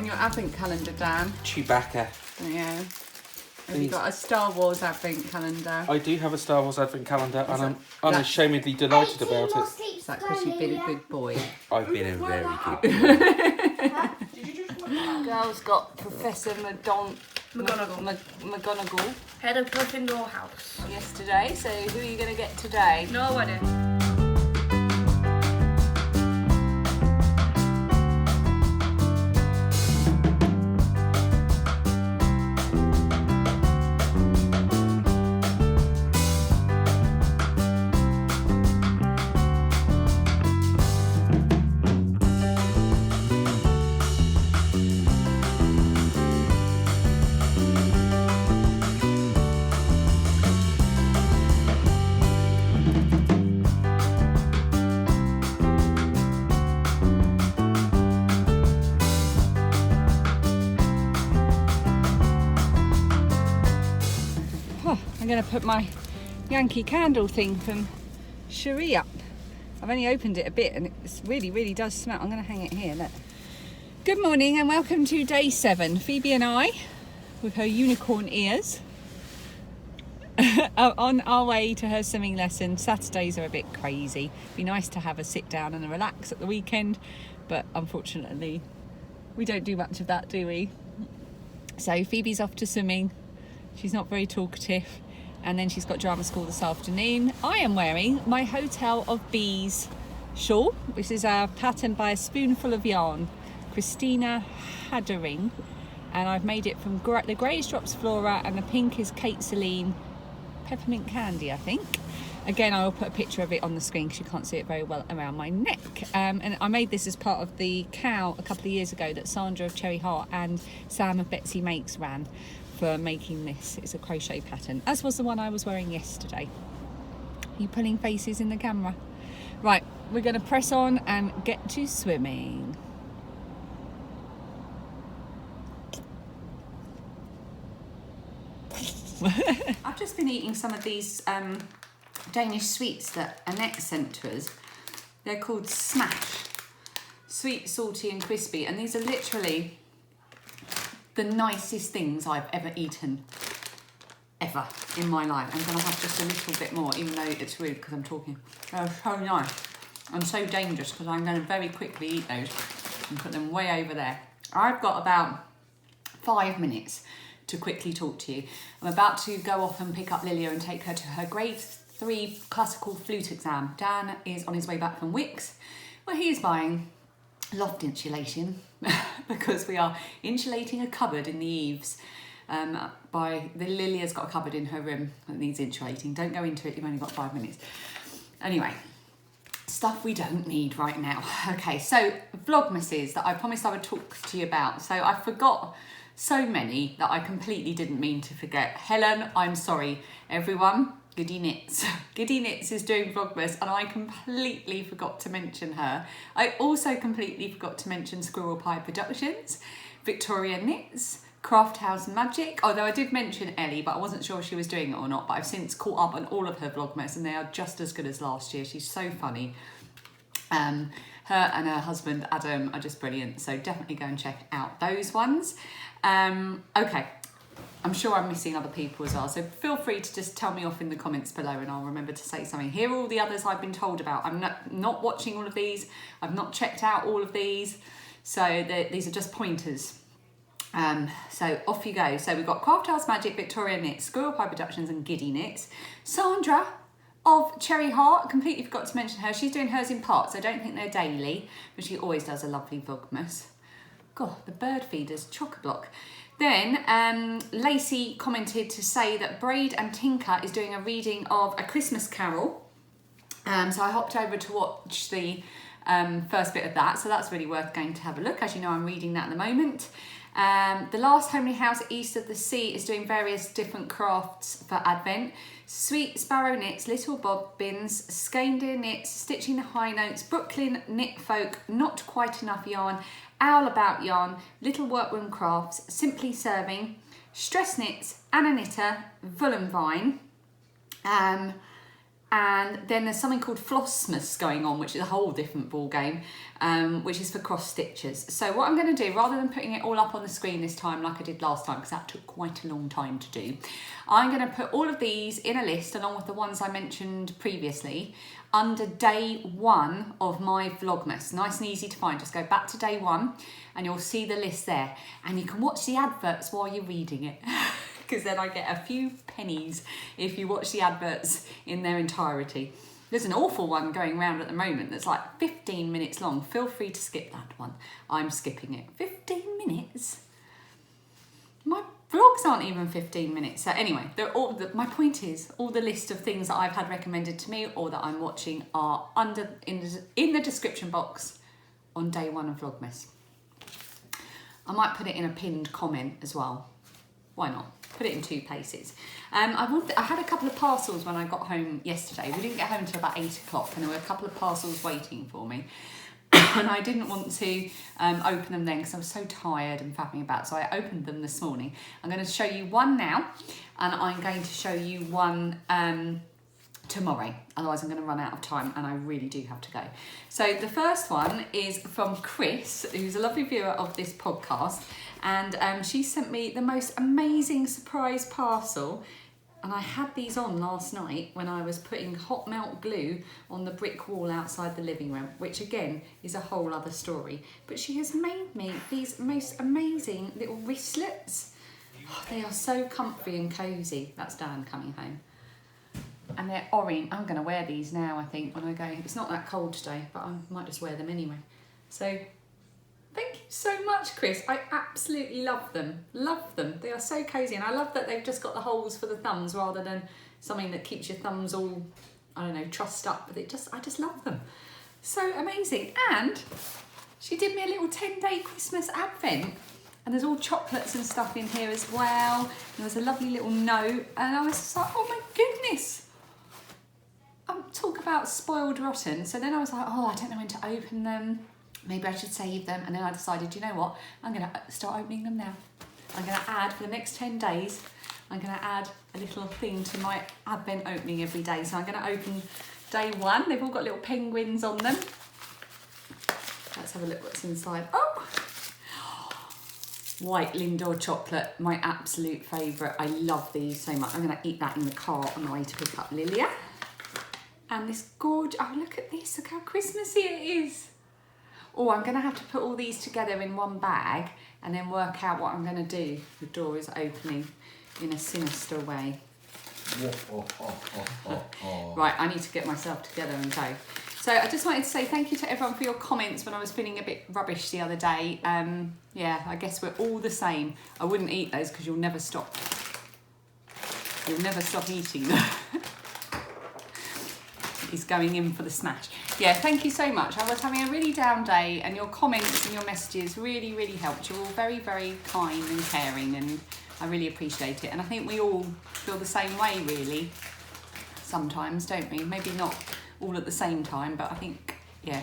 your advent calendar, Dan? Chewbacca. Yeah. Have you got a Star Wars advent calendar? I do have a Star Wars advent calendar, and I'm unashamedly delighted about it. Is that because you've been a good boy? I've been a very good boy. Girls got Professor McGonagall. Head of Gryffindor house. Yesterday, so who are you going to get today? No idea. I'm going to put my Yankee Candle thing from Cherie up. I've only opened it a bit and it really does smell. I'm going to hang it here, look. Good morning and welcome to day 7. Phoebe and I, with her unicorn ears, are on our way to her swimming lesson. Saturdays are a bit crazy. Be nice to have a sit down and a relax at the weekend, but unfortunately we don't do much of that, do we? So Phoebe's off to swimming. She's not very talkative. And then she's got drama school this afternoon. I am wearing my Hotel of Bees shawl, which is patterned by A Spoonful of Yarn, Christina Haddering. And I've made it from the grey is Drops Flora and the pink is Kate Celine Peppermint Candy, I think. Again, I will put a picture of it on the screen because you can't see it very well around my neck. And I made this as part of the cow a couple of years ago that Sandra of Cherry Heart and Sam of Betsy Makes ran for making this. It's a crochet pattern, as was the one I was wearing yesterday. Are you pulling faces in the camera? Right, we're going to press on and get to swimming. I've just been eating some of these Danish sweets that Annette sent to us. They're called Smash. Sweet, salty and crispy, and these are literally the nicest things I've ever eaten, ever, in my life. I'm going to have just a little bit more, even though it's rude because I'm talking. They're so nice and so dangerous because I'm going to very quickly eat those and put them way over there. I've got about 5 minutes to quickly talk to you. I'm about to go off and pick up Lilia and take her to her grade 3 classical flute exam. Dan is on his way back from Wickes, where he is buying loft insulation because we are insulating a cupboard in the eaves. Lilia's got a cupboard in her room that needs insulating. Don't go into it, you've only got 5 minutes. Anyway, stuff we don't need right now. Okay, so Vlogmases that I promised I would talk to you about. So I forgot so many that I completely didn't mean to forget. Helen, I'm sorry. Everyone, Goody Knits. Goody Knits is doing Vlogmas and I completely forgot to mention her. I also completely forgot to mention Squirrel Pie Productions, Victoria Knits, Craft House Magic, although I did mention Ellie, but I wasn't sure if she was doing it or not, but I've since caught up on all of her Vlogmas and they are just as good as last year. She's so funny. Her and her husband Adam are just brilliant, so definitely go and check out those ones. Okay, I'm sure I'm missing other people as well, so feel free to just tell me off in the comments below and I'll remember to say something. Here are all the others I've been told about. I'm not watching all of these, I've not checked out all of these, so these are just pointers. So off you go. So we've got Craft House Magic, Victoria Knits, Squirrel Pie Productions and Giddy Knits. Sandra of Cherry Heart, completely forgot to mention her. She's doing hers in parts. I don't think they're daily, but she always does a lovely Vlogmas. God, the bird feeders, chock-a-block. Then Lacey commented to say that Braid and Tinker is doing a reading of A Christmas Carol. So I hopped over to watch the first bit of that. So that's really worth going to have a look. As you know, I'm reading that at the moment. The Last Homely House East of the Sea is doing various different crafts for Advent. Sweet Sparrow Knits, Little Bobbins, Skein Knits, Stitching the High Notes, Brooklyn Knit Folk, Not Quite Enough Yarn, Owl About Yarn, Little Workroom Crafts, Simply Serving, Stress Knits, Anna Knitter, Vullen Vine, And then there's something called Vlogmas going on, which is a whole different ball game, which is for cross stitches. So what I'm going to do, rather than putting it all up on the screen this time like I did last time, because that took quite a long time to do, I'm going to put all of these in a list along with the ones I mentioned previously under day 1 of my Vlogmas. Nice and easy to find. Just go back to day 1 and you'll see the list there. And you can watch the adverts while you're reading it. Because then I get a few pennies if you watch the adverts in their entirety. There's an awful one going around at the moment that's like 15 minutes long. Feel free to skip that one. I'm skipping it. 15 minutes? My vlogs aren't even 15 minutes. So anyway, my point is, all the list of things that I've had recommended to me or that I'm watching are in the description box on day 1 of Vlogmas. I might put it in a pinned comment as well. Why not? Put it in 2 places. I had a couple of parcels when I got home yesterday. We didn't get home until about 8 o'clock and there were a couple of parcels waiting for me. And I didn't want to open them then because I was so tired and faffing about. So I opened them this morning. I'm going to show you one now and I'm going to show you one tomorrow. Otherwise I'm going to run out of time and I really do have to go. So the first one is from Chris, who's a lovely viewer of this podcast. And she sent me the most amazing surprise parcel. And I had these on last night when I was putting hot melt glue on the brick wall outside the living room, which again is a whole other story. But she has made me these most amazing little wristlets. Oh, they are so comfy and cosy. That's Dan coming home. And they're orange. I'm going to wear these now, I think, when I go. It's not that cold today, but I might just wear them anyway. So thank you so much, Chris. I absolutely love them. Love them. They are so cosy. And I love that they've just got the holes for the thumbs rather than something that keeps your thumbs all, I don't know, trussed up. But I just love them. So amazing. And she did me a little 10-day Christmas advent. And there's all chocolates and stuff in here as well. And there was a lovely little note. And I was just like, oh my goodness. Talk about spoiled rotten. So then I was like, oh, I don't know when to open them. Maybe I should save them. And then I decided, you know what? I'm going to start opening them now. I'm going to add, for the next 10 days, I'm going to add a little thing to my advent opening every day. So I'm going to open day 1. They've all got little penguins on them. Let's have a look what's inside. Oh! White Lindor chocolate, my absolute favourite. I love these so much. I'm going to eat that in the car on the way to pick up Lilia. And this gorgeous, oh look at this, look how Christmassy it is. Oh, I'm going to have to put all these together in one bag and then work out what I'm going to do. The door is opening in a sinister way. Right, I need to get myself together and go. So I just wanted to say thank you to everyone for your comments when I was feeling a bit rubbish the other day. Yeah, I guess we're all the same. I wouldn't eat those because you'll never stop. You'll never stop eating them. He's going in for the smash. Yeah, thank you so much. I was having a really down day and your comments and your messages really, really helped. You're all very, very kind and caring and I really appreciate it. And I think we all feel the same way, really, sometimes, don't we? Maybe not all at the same time, but I think, yeah,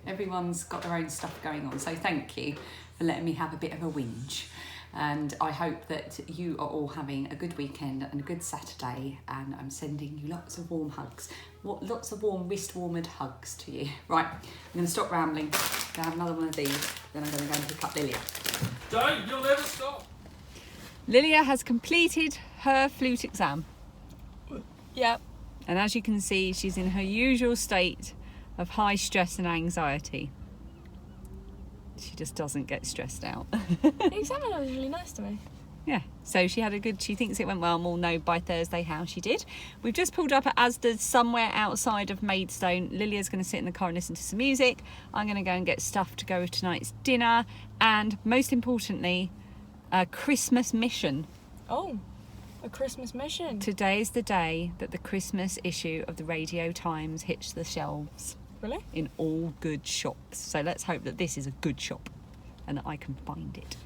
everyone's got their own stuff going on. So thank you for letting me have a bit of a whinge. And I hope that you are all having a good weekend and a good Saturday. And I'm sending you lots of warm hugs. Lots of warm, wrist-warmed hugs to you. Right, I'm going to stop rambling. I'm going to have another one of these. Then I'm going to go and pick up Lilia. Don't, you'll never stop. Lilia has completed her flute exam. Yep. And as you can see, she's in her usual state of high stress and anxiety. She just doesn't get stressed out. The examiner was really nice to me. Yeah, so she thinks it went well, and we'll know by Thursday how she did. We've just pulled up at Asda's somewhere outside of Maidstone. Lilia's going to sit in the car and listen to some music. I'm going to go and get stuff to go with tonight's dinner. And most importantly, a Christmas mission. Oh, a Christmas mission. Today is the day that the Christmas issue of the Radio Times hits the shelves. Really? In all good shops. So let's hope that this is a good shop and that I can find it.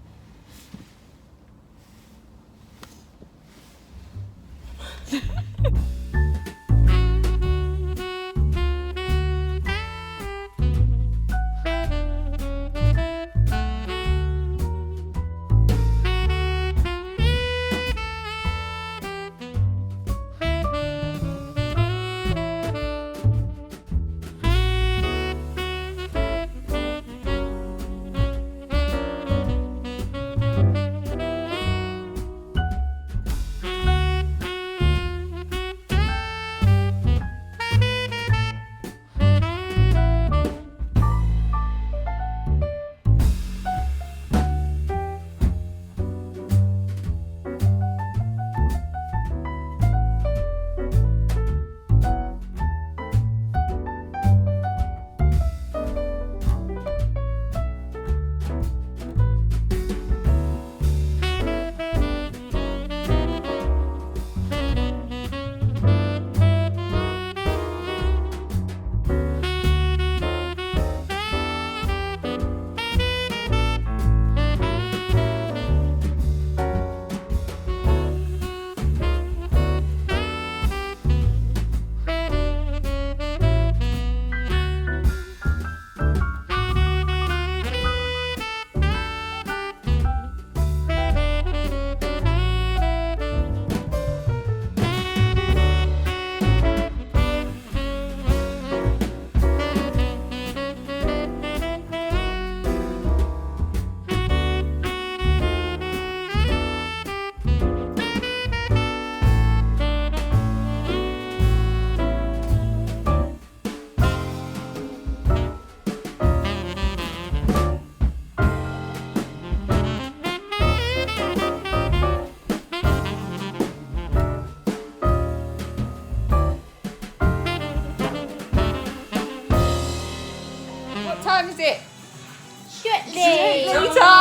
time is it? Strictly. Tea time.